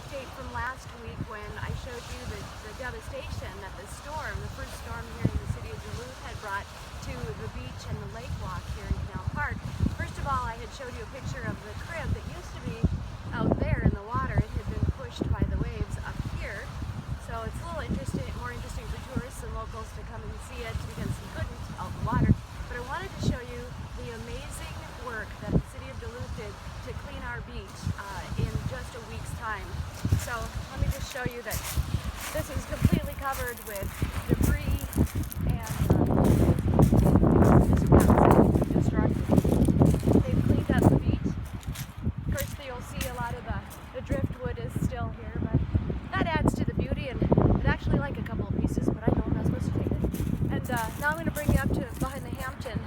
update from last week when I showed you the devastation that the storm, the first storm here in the city of Duluth, had brought to the beach and the Lakewalk here in Canal Park. First of all, I had showed you a picture of the crib that used to be out there in the water. It had been pushed by the waves up here. So it's a little more interesting for tourists and locals to come and see it because you couldn't out in the water. But I wanted to show you the amazing work that the City of Duluth did to clean our beach in just a week's time. So let me just show you that this is completely covered with debris and destruction. They've cleaned up the beach. Of course, you'll see a lot of the driftwood is still here, but that adds to the beauty, and I'd actually like a couple of pieces, but I know I'm not supposed to take it. And now I'm going to bring you up to behind the Hampton.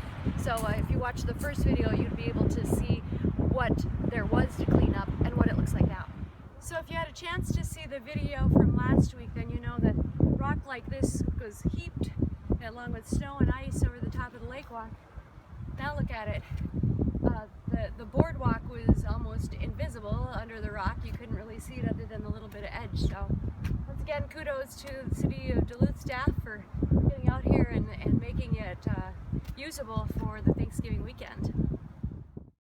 So if you watched the first video, you'd be able to see what there was to clean up and what it looks like now. So if you had a chance to see the video from last week, then you know that rock like this was heaped along with snow and ice over the top of the Lakewalk. Now look at it. The boardwalk was almost invisible under the rock. You couldn't really see it other than the little bit of edge. So once again, kudos to the City of Duluth staff for getting out here and making it usable for the Thanksgiving weekend.